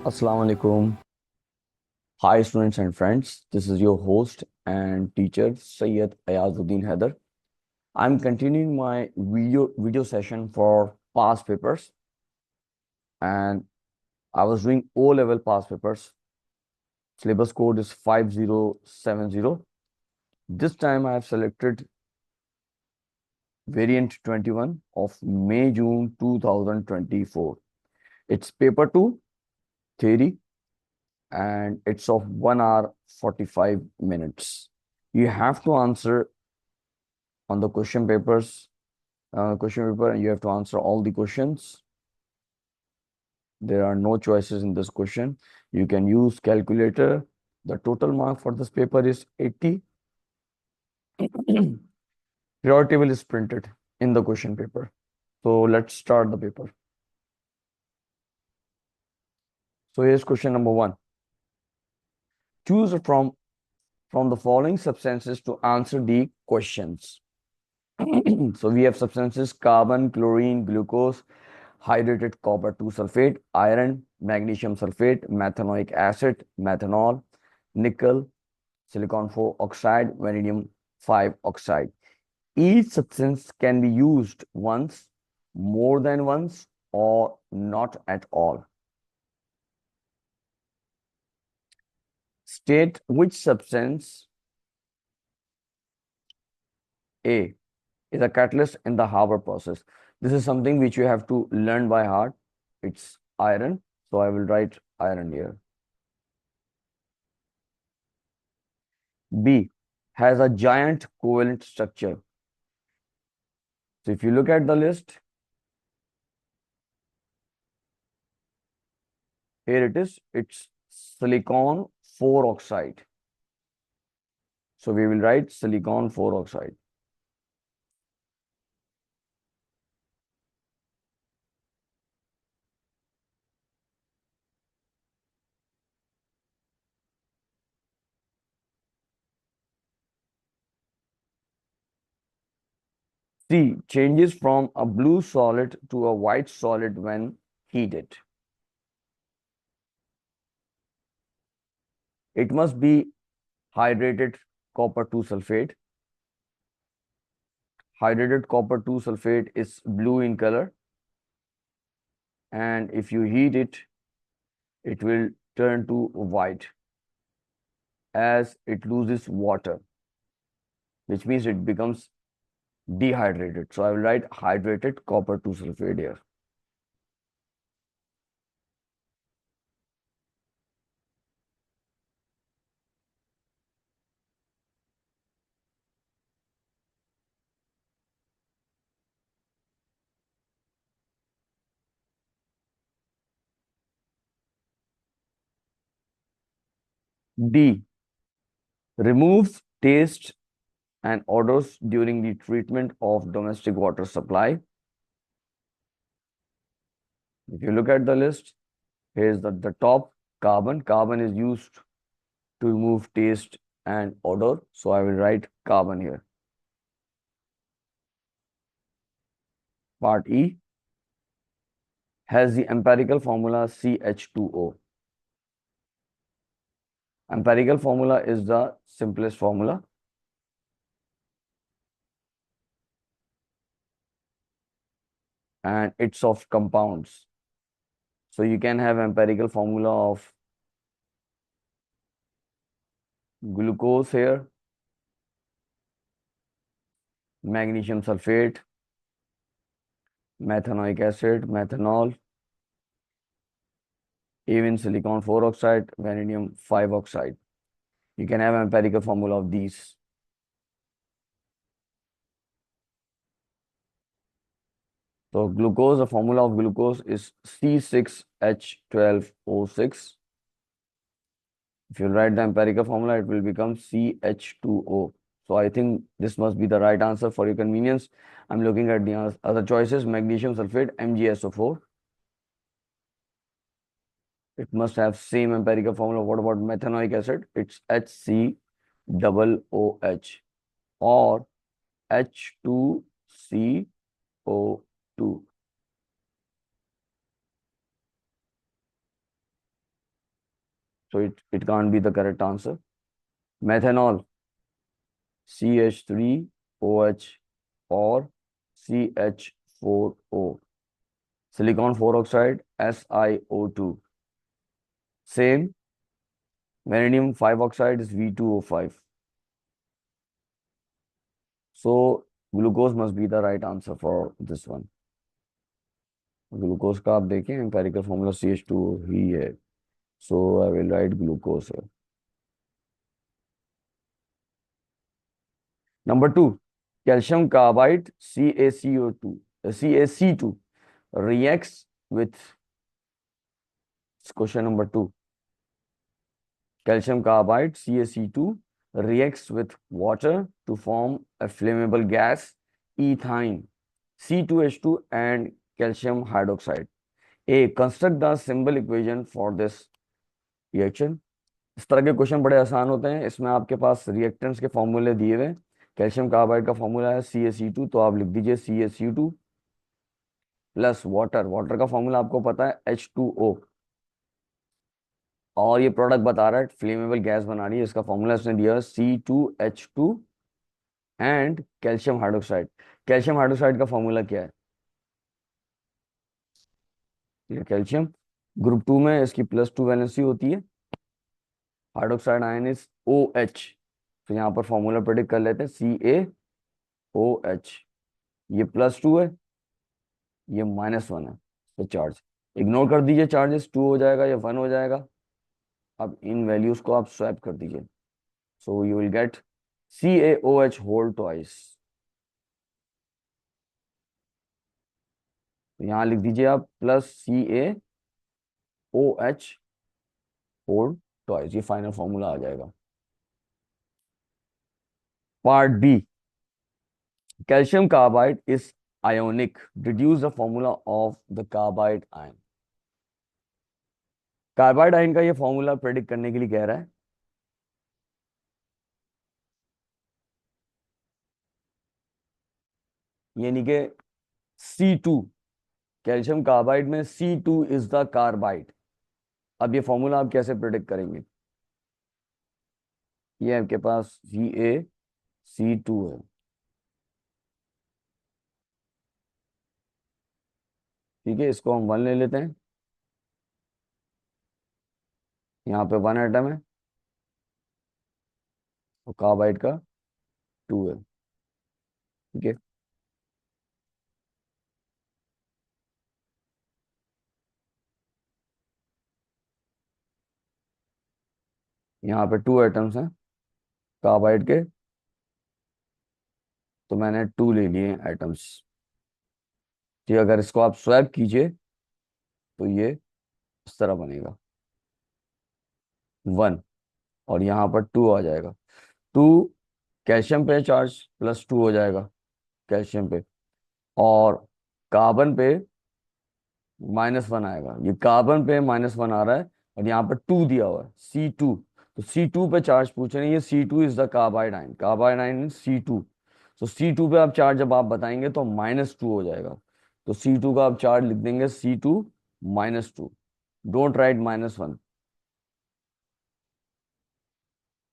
Assalamu alaikum. Hi, students and friends. This is your host and teacher Sayyid Ayazuddin Haider. I'm continuing my video session for past papers, and I was doing O-level past papers. Syllabus code is 5070. This time I have selected variant 21 of May-June 2024. It's paper 2 theory, and it's of 1 hour 45 minutes. You have to answer on the question paper, and you have to answer all the questions. There are no choices in this question. You can use calculator. The total mark for this paper is 80. Periodic table is printed in the question paper. So let's start the paper. So here's question number 1. Choose from the following substances to answer the questions. So we have substances carbon, chlorine, glucose, hydrated copper 2 sulfate, iron, magnesium sulfate, methanoic acid, methanol, nickel, silicon 4 oxide, vanadium 5 oxide. Each substance can be used once, more than once, or not at all. State which substance A is a catalyst in the Haber process. This is something which you have to learn by heart. It's iron. So I will write iron here. B has a giant covalent structure. So if you look at the list, here it is. It's silicon 4 oxide. So we will write silicon 4 oxide. C changes from a blue solid to a white solid when heated. It must be hydrated copper 2 sulfate. Hydrated copper 2 sulfate is blue in color, and if you heat it, it will turn to white as it loses water, which means it becomes dehydrated. So I will write hydrated copper 2 sulfate here. D removes taste and odors during the treatment of domestic water supply. If you look at the list, here's the top carbon. Carbon is used to remove taste and odor. So I will write carbon here. Part E has the empirical formula CH2O. Empirical formula is the simplest formula. And it's of compounds. So you can have empirical formula of glucose here, magnesium sulfate, methanoic acid, methanol, even silicon 4 oxide, vanadium 5 oxide. You can have empirical formula of these. So glucose, the formula of glucose is C6H12O6. If you write the empirical formula, it will become CH2O. So I think this must be the right answer for your convenience. I'm looking at the other choices. Magnesium sulfate, MgSO4. It must have same empirical formula. What about methanoic acid? It's HCOOH or H2CO2. so it can't be the correct answer. Methanol, CH3OH or CH4O. Silicon 4 oxide, SiO2. Same. Vanadium 5 oxide is V2O5. So glucose must be the right answer for this one. Glucose का आप देखें empirical formula CH2 ही है, सो I will write glucose है. Number 2, calcium carbide CaCO2 reacts with, question number 2, calcium carbide CaC2 reacts with water to form a flammable gas ethine C2H2 and calcium hydroxide. A, construct the symbol equation for this reaction. इस तरह के question बड़े आसान होते हैं. इसमें आपके पास reactants के फॉर्मूले दिए हुए. कैल्शियम कार्बाइड का फॉर्मूला है CaC2, तो आप लिख दीजिए CaC2 प्लस वाटर. वाटर का फॉर्मूला आपको पता है H2O, और ये प्रोडक्ट बता रहा है फ्लेमेबल गैस बना रही है. इसका फॉर्मूला इसने दिया है C2H2 and calcium hydroxide. Calcium hydroxide का फॉर्मूला क्या है? कैल्शियम ग्रुप 2 में इसकी +2 वैलेंसी होती है. हाइड्रोक्साइड आयन इज OH, तो यहाँ पर फॉर्मूला प्रेडिक्ट कर लेते हैं CaOH. ये +2 है, ये -1 है, तो चार्ज इग्नोर कर दीजिए. चार्जेस 2 हो जाएगा या 1 हो जाएगा. अब इन वैल्यूज को आप स्वैप कर दीजिए, so you will get CaOH whole twice. तो यहाँ लिख दीजिए आप +CaOH होल ट्वाइस. ये फाइनल फॉर्मूला आ जाएगा. Part B, calcium carbide is ionic. Deduce the formula of the carbide ion. Carbide ion का ये फॉर्मूला प्रेडिक्ट करने के लिए कह रहा है. यानी कि C2, कैल्शियम कार्बाइड में C2 इज द कार्बाइड. अब ये फॉर्मूला आप कैसे प्रेडिक्ट करेंगे? ये आपके पास CaC2 है. ठीक है, इसको हम 1 ले लेते हैं. यहाँ पे 1 एटम है और कार्बाइड का 2 है. ठीक है, यहाँ पे 2 एटम्स हैं कार्बाइड के, तो मैंने 2 ले लिए एटम्स. ठीक, अगर इसको आप स्वैप कीजिए तो ये इस तरह बनेगा 1, और यहाँ पर 2 आ जाएगा. 2 कैल्शियम पे चार्ज +2 हो जाएगा कैल्शियम पे, और कार्बन पे -1 आएगा. ये कार्बन पे -1 आ रहा है, और यहाँ पर 2 दिया हुआ है C2, तो C2 पे चार्ज पूछ रहे हैं. ये C2 is the carbide ion. Carbide ion is C2. तो C2 पे आप चार्ज जब आप बताएंगे तो -2 हो जाएगा. तो C2 का आप चार्ज लिख देंगे C2 -2. Don't write -1.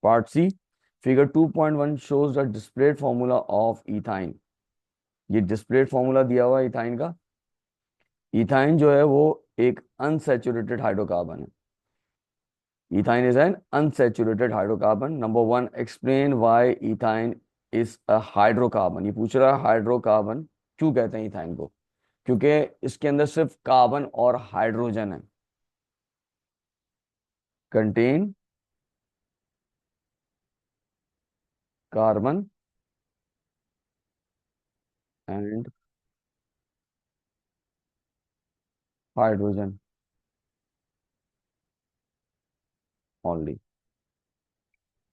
Part C, figure 2.1 shows the displayed formula of ethyne. ये डिस्प्लेड फॉर्मूला दिया हुआ है इथाइन का. इथाइन जो है वो एक अनसैचुरेटेड हाइड्रोकार्बन है. Ethyne is an unsaturated hydrocarbon. Number 1, explain why ethyne is a hydrocarbon. ये पूछ रहा है हाइड्रोकार्बन क्यों कहते हैं इथाइन को? क्योंकि इसके अंदर सिर्फ कार्बन और हाइड्रोजन है. Contain carbon and hydrogen only.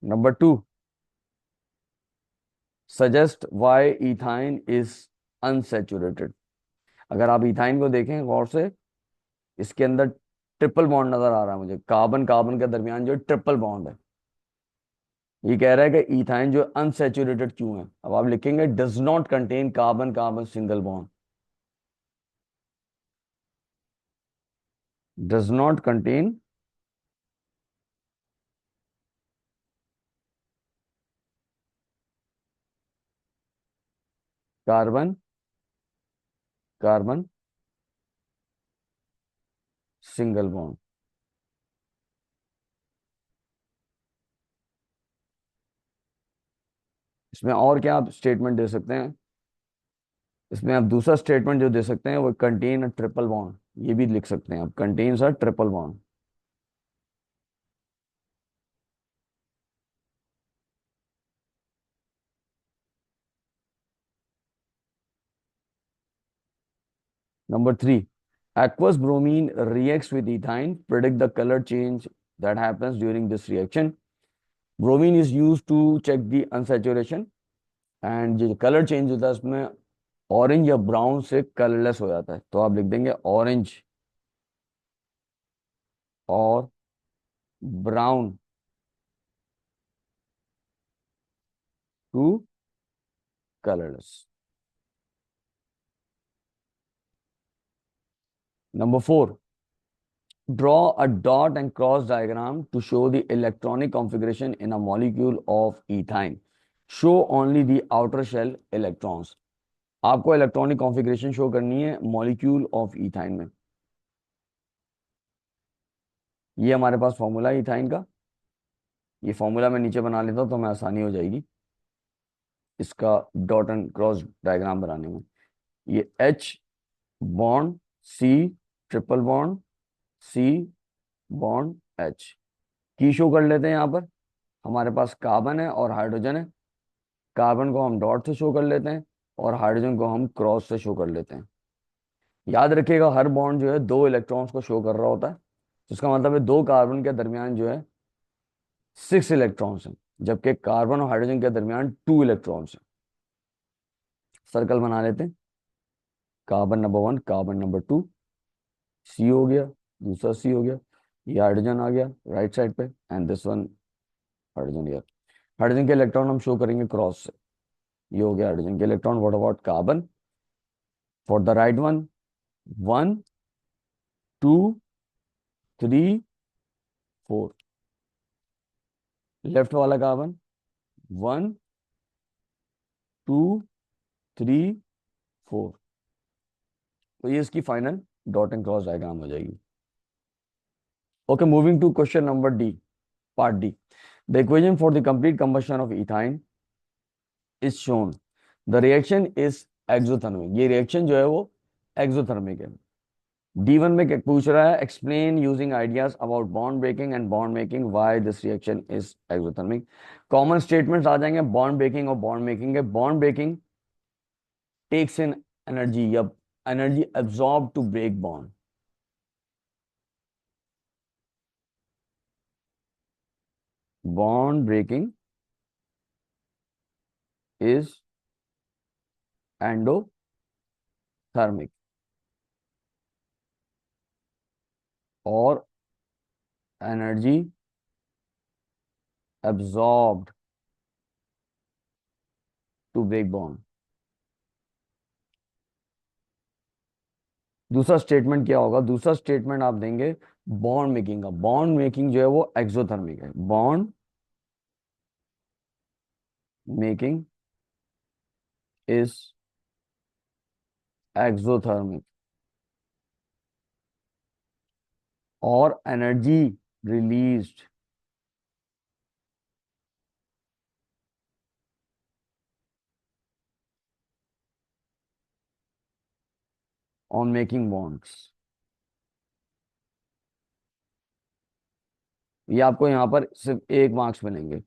Number 2, suggest why ethyne is unsaturated. अगर आप इथाइन को देखें गौर से, इसके अंदर ट्रिपल बॉन्ड नजर आ रहा है मुझे. कार्बन कार्बन के दरमियान जो ट्रिपल बॉन्ड है. ये कह रहा है कि इथाइन जो अनसैचुरेटेड क्यों है. अब आप लिखेंगे does not contain carbon carbon single bond. Does not contain carbon carbon single bond. इसमें और क्या आप स्टेटमेंट दे सकते हैं? इसमें आप दूसरा स्टेटमेंट जो दे सकते हैं वो कंटेन अ ट्रिपल बॉन्ड, ये भी लिख सकते हैं आप, contains a triple bond. Number 3, aqueous bromine reacts with ethyne. Predict the color change that happens during this reaction. Bromine is used to check the unsaturation and जो colour change होता है उसमें ऑरेंज या ब्राउन से colourless हो जाता है, तो आप लिख देंगे ऑरेंज और brown to colourless. Number 4, draw a dot and cross diagram to show the electronic configuration in a molecule of ethyne. Show only the outer shell electrons. आपको इलेक्ट्रॉनिक कॉन्फ़िगरेशन शो करनी है मॉलिक्यूल ऑफ इथाइन में। ये हमारे पास formula है ethyne का, ये formula मैं नीचे बना लेता हूँ तो हमें आसानी हो जाएगी इसका डॉट एंड क्रॉस डायग्राम बनाने में। ये H bond C triple bond C bond H की शो कर लेते हैं। यहाँ पर हमारे पास कार्बन है और हाइड्रोजन है। कार्बन को हम डॉट से शो कर लेते हैं और हाइड्रोजन को हम क्रॉस से शो कर लेते हैं। याद रखिएगा हर बॉन्ड जो है दो इलेक्ट्रॉन्स को शो कर रहा होता है, तो इसका मतलब है दो कार्बन के दरमियान जो है 6 इलेक्ट्रॉन्स हैं, जबकि कार्बन और हाइड्रोजन के दरमियान 2 इलेक्ट्रॉन्स हैं। सर्कल बना लेते हैं, कार्बन नंबर 1, कार्बन नंबर 2, सी हो गया, दूसरा सी हो गया, ये हाइड्रोजन आ गया राइट साइड पे and this one hydrogen here. Hydrogen के इलेक्ट्रॉन हम शो करेंगे क्रॉस से, ये हो गया हाइड्रोजन के electron. What about carbon? For the right one 1 2 3 4, left वाला कार्बन 1 2 3 4। तो ये इसकी final dot and cross diagram हो जाएगी। Okay, moving to question number D, part D. The equation for the complete combustion of ethyne is shown. The reaction is exothermic. ये reaction जो है वो एक्सोथर्मिक है। D1 में क्या पूछ रहा है? Explain using ideas about bond breaking and bond making why this reaction is exothermic. Common statements आ जाएंगे बॉन्ड ब्रेकिंग और बॉन्ड मेकिंग के। Bond breaking takes in energy या energy absorb to break bond. Bond breaking is endothermic और energy absorbed to break bond. दूसरा statement क्या होगा? दूसरा स्टेटमेंट आप देंगे बॉन्ड मेकिंग का। बॉन्ड मेकिंग जो है वो एक्सोथर्मिक है। बॉन्ड मेकिंग इज एक्सोथर्मिक और energy released on making bonds. ये आपको यहां पर सिर्फ 1 मार्क्स मिलेंगे।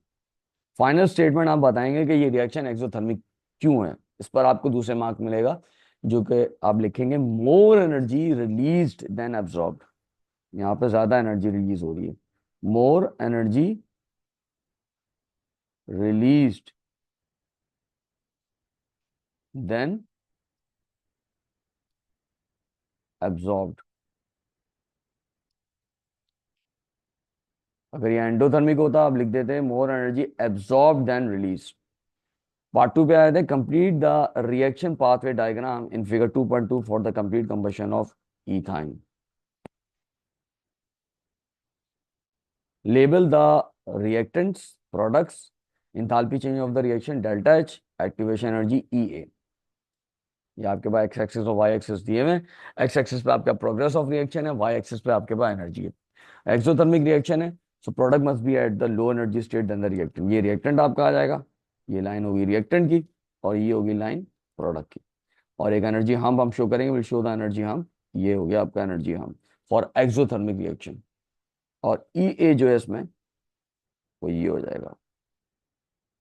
फाइनल स्टेटमेंट आप बताएंगे कि ये रिएक्शन एक्सोथर्मिक क्यों है, इस पर आपको दूसरे मार्क मिलेगा, जो कि आप लिखेंगे more energy released than absorbed. यहाँ पे ज्यादा एनर्जी रिलीज हो रही है, more energy released than absorbed. अगर ये एंडोथर्मिक होता आप लिख देते more energy absorb than release. Part 2 पे आए थे, complete the reaction pathway diagram in figure 2.2 for the complete combustion of ethyne. Label the reactants products, enthalpy change of the reaction delta H, activation energy EA। ये आपके पास x axis और y axis दिए हुए हैं। X axis पे आपका progress of reaction है, वाई एक्सिस पे आपके पास एनर्जी है। एक्सोथर्मिक रिएक्शन है, so product must be at the low energy state than the reactant. ये रिएक्टेंट आपका आ जाएगा, ये लाइन होगी रिएक्टेंट की और ये होगी लाइन प्रोडक्ट की। और एक एनर्जी हम शो करेंगे, विल शो द एनर्जी हम, ये हो गया आपका एनर्जी हम फॉर एक्सोथर्मिक रिएक्शन। और ई ए जो है इसमें वो ये हो जाएगा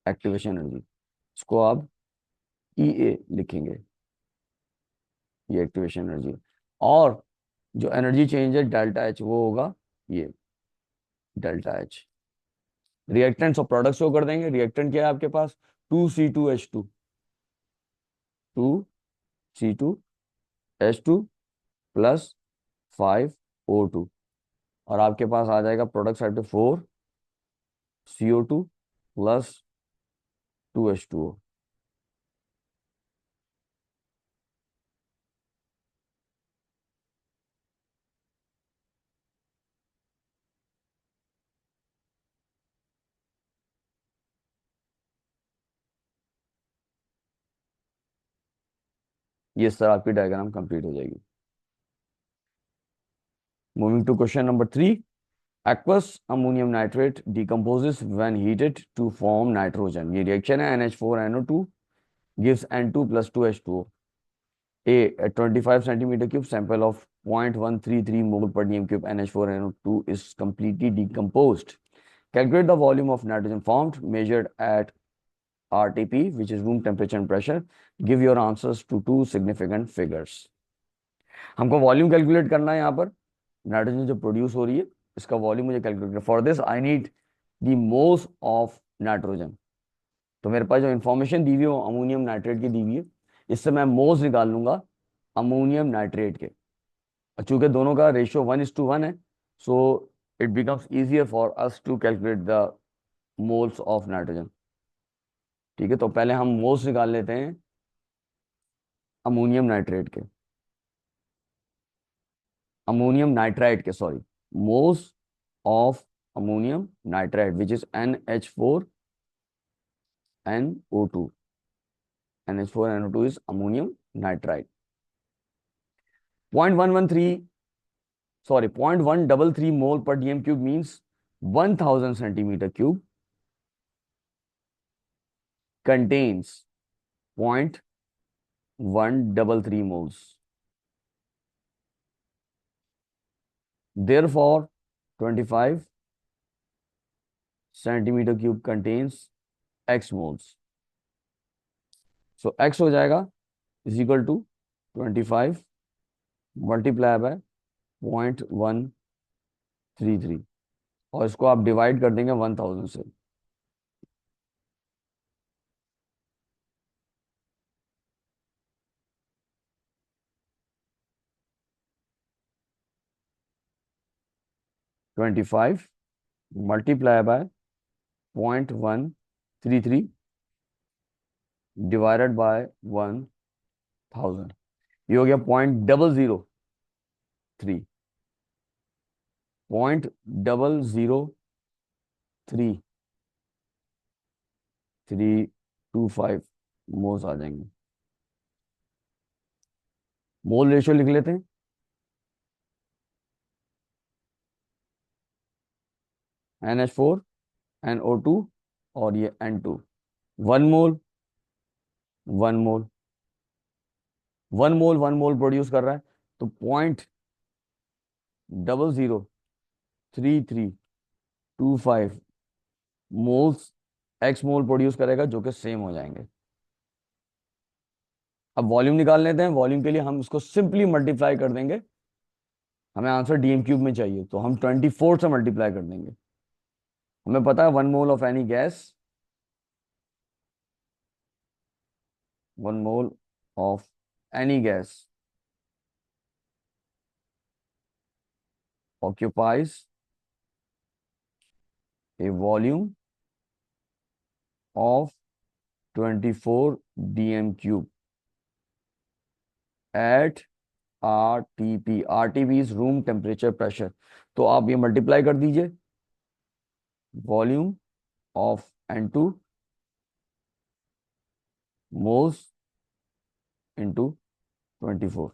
एक्टिवेशन एनर्जी, इसको आप ई ए लिखेंगे, ये एक्टिवेशन एनर्जी। और जो एनर्जी चेंज है डेल्टा एच वो होगा ये डेल्टा एच। रिएक्टेंट्स और प्रोडक्ट शो कर देंगे। रिएक्टेंट क्या है आपके पास, 2C2H2, 2C2H2 प्लस 5O2। और आपके पास आ जाएगा प्रोडक्ट साइड पे 4CO2 प्लस 2H2O। ये इस तरह आपकी डायग्राम कंप्लीट हो जाएगी। Moving to question number 3, aqueous ammonium nitrate decomposes when heated to form nitrogen। ये रिएक्शन है, NH4NO2 gives N2 plus 2H2O। A 25 centimeter cube sample of 0.133 mole per dm cube NH4NO2 is completely decomposed। Calculate the volume of nitrogen formed measured at RTP, which is room temperature and pressure। Give your answers to two significant figures। हमको volume calculate करना है, यहाँ पर nitrogen जो produce हो रही है इसका वॉल्यूम मुझे कैलकुलेट करना। For this I need the moles of nitrogen. तो मेरे पास जो इन्फॉर्मेशन दी हुई है वो अमोनियम नाइट्रेट की दी हुई है, इससे मैं मोल्स निकाल लूंगा अमोनियम नाइट्रेट के। और चूंकि दोनों का रेशियो 1:1 है, so it becomes easier for us to calculate the moles of nitrogen. ठीक है, तो पहले हम मोल्स निकाल लेते हैं अमोनियम नाइट्रेट के, अमोनियम नाइट्राइट के, sorry, moles of ammonium nitrate which is NH4NO2। NH4NO2 is ammonium nitrite। 0.113, sorry, 0.133 mole per dm cube means 1000 centimeter cube contains 0.133 moles। Therefore 25 centimeter cube contains x moles। So x हो जाएगा is equal to 25 multiply by 0.133 और इसको आप divide कर देंगे 1000 से। Twenty five multiply by 0.133 divided by 1000, ये हो गया 0.003, 0.03325 मोल्स आ जाएंगे। मोल रेशियो लिख लेते हैं, NH4NO2 और ये N2। 1 मोल 1 मोल 1 मोल प्रोड्यूस कर रहा है, तो 0.03325 मोल्स एक्स मोल प्रोड्यूस करेगा, जो कि सेम हो जाएंगे। अब वॉल्यूम निकाल लेते हैं। वॉल्यूम के लिए हम इसको सिंपली मल्टीप्लाई कर देंगे, हमें आंसर डीएम क्यूब में चाहिए तो हम 24 से मल्टीप्लाई कर देंगे। हमें पता है 1 mole of any gas, 1 mole of any gas occupies a volume of 24 dm cube at RTP। RTP is room temperature pressure. तो आप ये मल्टीप्लाई कर दीजिए, volume of N2 moles into 24।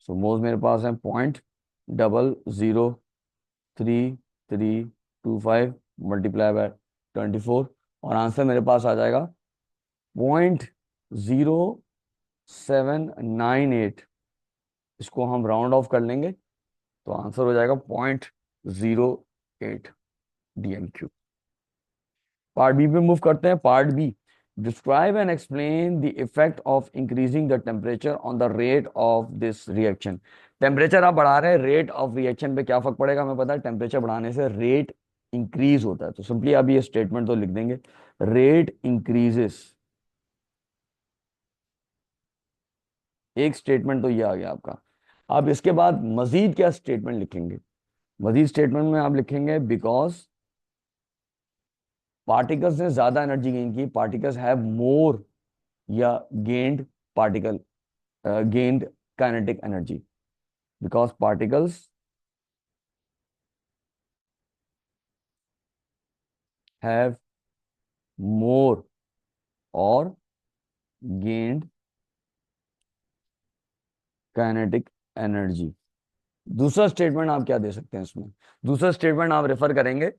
So moles मेरे पास है 0.00335 मल्टीप्लाई बाय 24, और answer मेरे पास आ जाएगा 0.0798। इसको हम राउंड ऑफ कर लेंगे तो आंसर हो जाएगा 0.08 DMQ। पार्ट बी पे मूव करते हैं। Part B, describe and explain the effect of increasing the temperature on the rate of this reaction. Temperature आप बढ़ा रहे हैं, रेट ऑफ रिएक्शन पे क्या फर्क पड़ेगा हमें पता है, टेम्परेचर बढ़ाने से रेट इंक्रीज होता है। तो सिंपली आप ये स्टेटमेंट तो लिख देंगे, रेट इंक्रीजेस। एक स्टेटमेंट तो ये आ गया आपका। आप इसके बाद मजीद क्या स्टेटमेंट लिखेंगे? मजीद स्टेटमेंट में आप लिखेंगे बिकॉज पार्टिकल्स ने ज्यादा एनर्जी गेन की, पार्टिकल्स हैव मोर या gained particle gained kinetic energy because particles have more or gained kinetic energy। दूसरा स्टेटमेंट आप क्या दे सकते हैं इसमें? दूसरा स्टेटमेंट आप रेफर करेंगे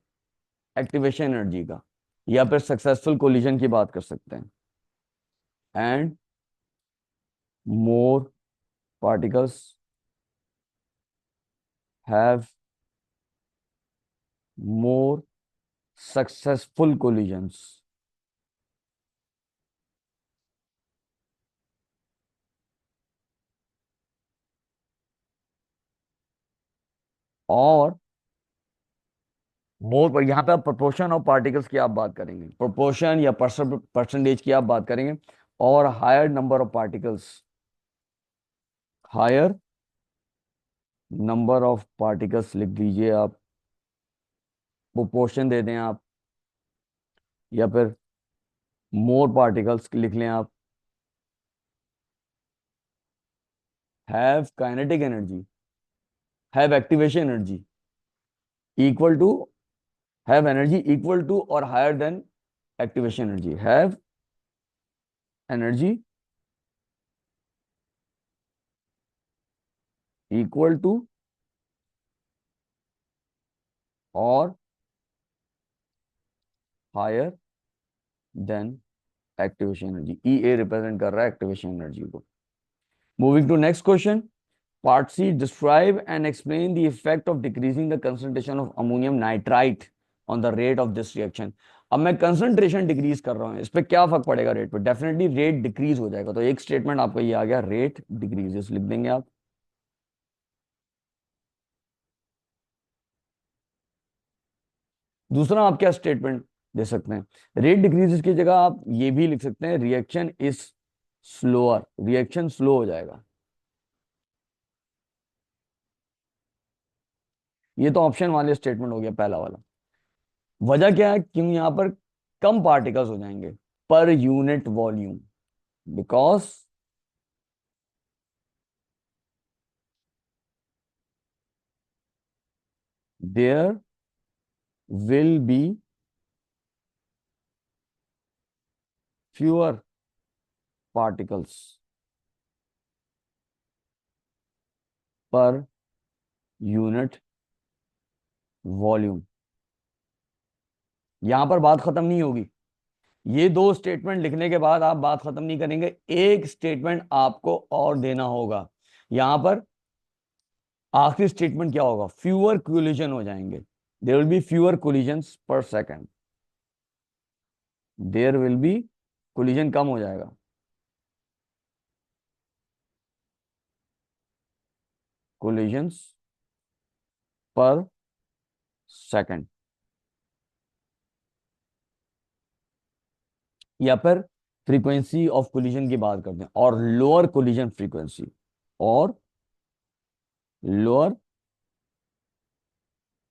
एक्टिवेशन एनर्जी का, या फिर सक्सेसफुल कोलिजन की बात कर सकते हैं। And more particles have more successful collisions. और मोर पर यहाँ पे आप प्रोपोर्शन ऑफ पार्टिकल्स की आप बात करेंगे, प्रोपोर्शन या परसेंटेज की आप बात करेंगे। और higher number of particles, higher number of particles लिख दीजिए आप, प्रोपोर्शन दे दें आप, या फिर मोर पार्टिकल्स लिख लें आप। Have kinetic energy, have activation energy equal to, have energy equal to और higher than activation energy, have energy equal to और higher than activation energy. E A represent कर रहा है एक्टिवेशन एनर्जी को। Moving to next question, part C, describe and explain the effect of decreasing the concentration of ammonium nitrite on the rate of this reaction. अब मैं concentration decrease कर रहा हूं, इस पे क्या फर्क पड़ेगा रेट पे? डेफिनेटली रेट डिक्रीज हो जाएगा। तो एक स्टेटमेंट आपका ये आ गया, रेट डिक्रीजेस लिख देंगे आप। दूसरा आप क्या स्टेटमेंट दे सकते हैं? रेट डिक्रीजेस की जगह आप ये भी लिख सकते हैं, reaction is slower, reaction slow हो जाएगा। ये तो ऑप्शन वाले स्टेटमेंट हो गया पहला वाला। वजह क्या है, क्यों यहां पर कम पार्टिकल्स हो जाएंगे per unit volume, because there will be fewer particles per unit volume. यहां पर बात खत्म नहीं होगी। ये दो स्टेटमेंट लिखने के बाद आप बात खत्म नहीं करेंगे, एक स्टेटमेंट आपको और देना होगा। यहां पर आखिरी स्टेटमेंट क्या होगा? फ्यूअर कोलिजन हो जाएंगे, there will be fewer collisions per second, there will be collision कम हो जाएगा, कोलिजन्स पर सेकंड। या फिर फ्रीक्वेंसी ऑफ कोलिजन की बात करते हैं, और लोअर कोलिजन फ्रीक्वेंसी, और lower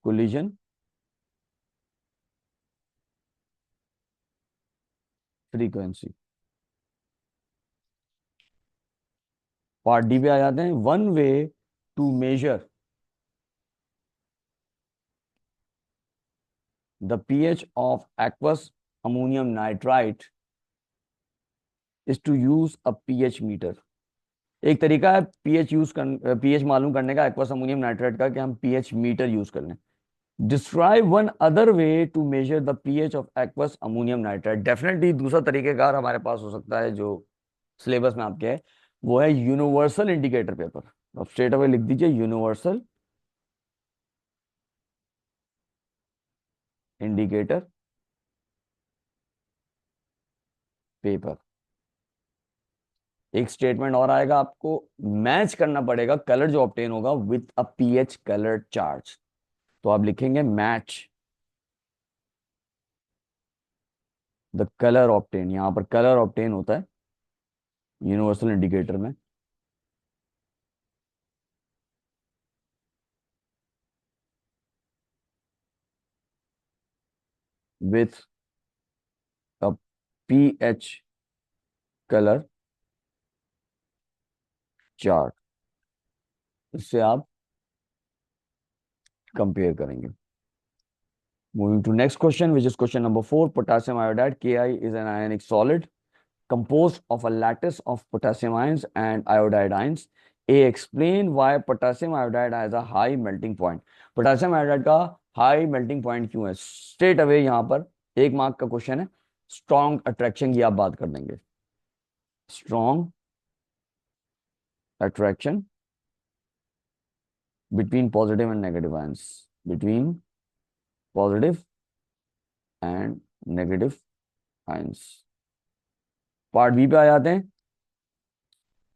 collision frequency. Part D पे आ जाते हैं। One way to measure the pH of aqueous ammonium nitrite is to use a pH meter। एक तरीका है पीएच मालूम करने का एक्वस अमोनियम नाइट्रेट का, कि हम पीएच मीटर यूज कर लें। Describe one other way to measure the pH of aqueous ammonium nitrate. Definitely दूसरा तरीकेकार हमारे पास हो सकता है जो सिलेबस में आपके है, वो है यूनिवर्सल इंडिकेटर पेपर। अब स्ट्रेट अवे लिख दीजिए यूनिवर्सल इंडिकेटर पेपर। एक स्टेटमेंट और आएगा, आपको मैच करना पड़ेगा कलर जो ऑब्टेन होगा with a pH colour charge. तो आप लिखेंगे मैच द कलर ऑब्टेन। यहां पर कलर ऑब्टेन होता है यूनिवर्सल इंडिकेटर में with a pH colour chart. इससे आप कंपेयर करेंगे। Moving to next question, which is question number 4. Potassium iodide Ki is an ionic solid composed of a lattice of potassium ions and iodide ions. A, explain why potassium iodide has a high melting point. Potassium iodide का high melting point क्यों है? Straight away यहाँ पर 1 mark का question है। Strong attraction की आप बात कर देंगे। Strong attraction between positive and negative ions. Between positive and negative ions. Part B पे आ जाते हैं।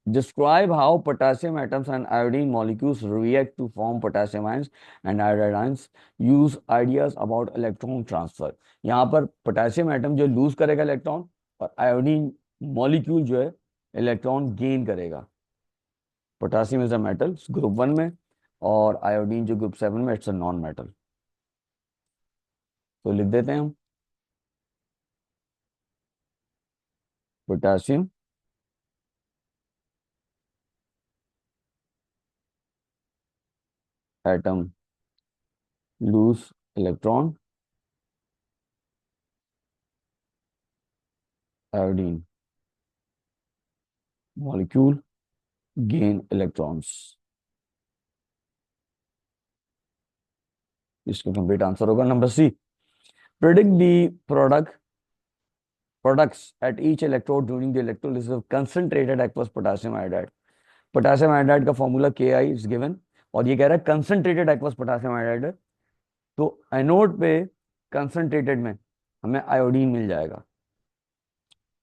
Describe how potassium atoms and iodine molecules react to form potassium ions and iodide ions. Use ideas about electron transfer. यहाँ पर potassium atom जो loose करेगा electron, और iodine molecule जो है इलेक्ट्रॉन गेन करेगा। Potassium is a metal group 1 में, और आयोडीन जो ग्रुप 7 में, इट्स अ नॉन मेटल। तो लिख देते हैं हम potassium atom lose electron, iodine molecule gain electrons. इसका कंप्लीट आंसर होगा number C. Predict the products at each electrode during the electrolysis of concentrated aqueous potassium iodide. Potassium iodide का formula Ki is given, और ये कह रहा है concentrated aqueous potassium iodide है। तो एनोड पे कंसंट्रेटेड में हमें आयोडीन मिल जाएगा।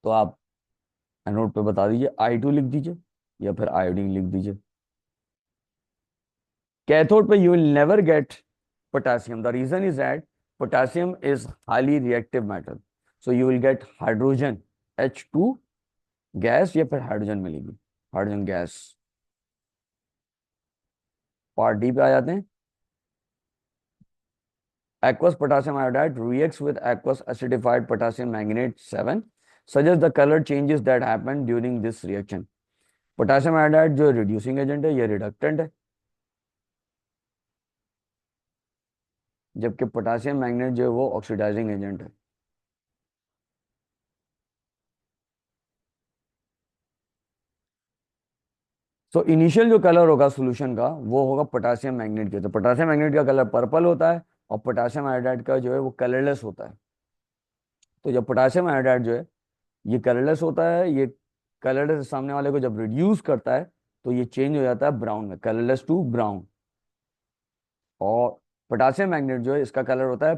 तो आप एनोड पे बता दीजिए I2 लिख दीजिए, या फिर आयोडीन लिख दीजिए। कैथोड पे you will never get potassium. The reason is that potassium is highly reactive metal. So you will get hydrogen H2 gas, या फिर हाइड्रोजन मिलेगी, हाइड्रोजन गैस। पार्ट डी पे आ जाते हैं। Aqueous potassium iodide reacts with aqueous acidified potassium manganate 7. Suggest the color changes that happen during this reaction. Potassium iodide जो reducing agent है, ये रिडक्टेंट है, जबकि पोटेशियम मैग्नेट जो है वो ऑक्सीडाइजिंग एजेंट है। तो इनिशियल जो कलर होगा सॉल्यूशन का वो होगा पोटेशियम मैग्नेट के। तो पोटेशियम मैग्नेट का कलर पर्पल होता है, और पोटेशियम आयोडाइड का जो है वो कलरलेस होता है। तो जब पोटेशियम आयोडाइड जो है ये कलरलेस होता है, ये कलरलेस सामने वाले को जब रिड्यूस करता है तो ये चेंज हो जाता है ब्राउन में, कलरलेस टू ब्राउन। और पोटेशियम मैग्नेट जो है इसका कलर होता है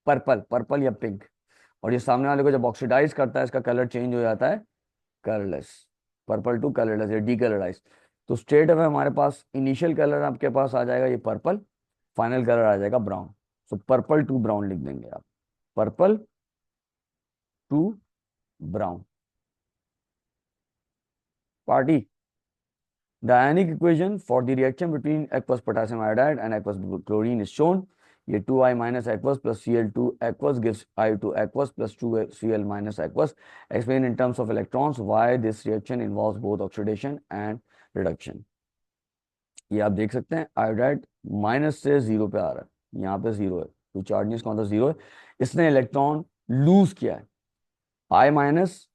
पर्पल, पर्पल या पिंक। और ये सामने वाले को जब ऑक्सीडाइज करता है इसका कलर चेंज हो जाता है कलरलेस, पर्पल टू कलरलेस या डीकलराइज। तो स्ट्रेट अवे हमारे पास इनिशियल कलर आपके पास आ जाएगा ये पर्पल, फाइनल कलर आ जाएगा ब्राउन। तो पर्पल टू ब्राउन लिख देंगे आप, purple to brown. Part E the ionic equation for the reaction between aqueous potassium iodide and aqueous chlorine is shown. ये 2I minus aqueous plus Cl2 aqueous gives I2 aqueous plus 2Cl minus aqueous. Explain in terms of electrons why this reaction involves both oxidation and reduction. ये आप देख सकते हैं iodide minus से 0 पे आ रहा है, यहाँ पे 0 है, तो चार्ज कौन सा 0 है, इसने इलेक्ट्रॉन लूज किया है। I माइनस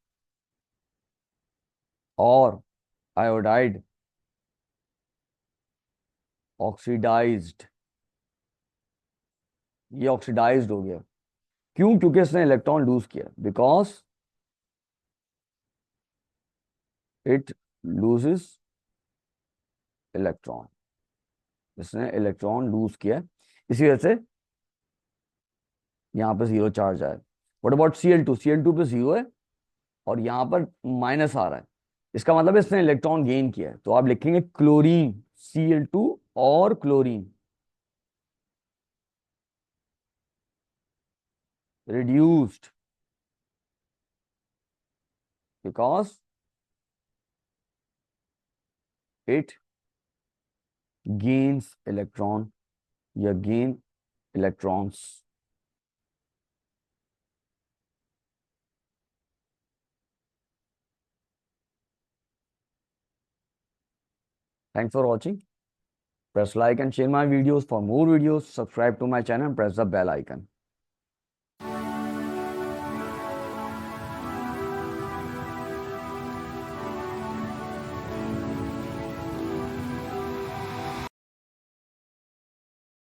और आयोडाइड, ऑक्सीडाइज्ड, ये ऑक्सीडाइज्ड हो गया। क्यों? क्योंकि इसने इलेक्ट्रॉन लूज किया, बिकॉज इट लूजेस इलेक्ट्रॉन, इसने इलेक्ट्रॉन लूज किया, इसी वजह से यहाँ पे जीरो चार्ज आया। What about Cl2? Cl2 पे जीरो है और यहाँ पर माइनस आ रहा है, इसका मतलब है इसने इलेक्ट्रॉन गेन किया है। तो आप लिखेंगे क्लोरीन, Cl2 और chlorine reduced because it gains electron या gain electrons. Thanks for watching. Press like and share my videos. For more videos, subscribe to my channel and press the bell icon.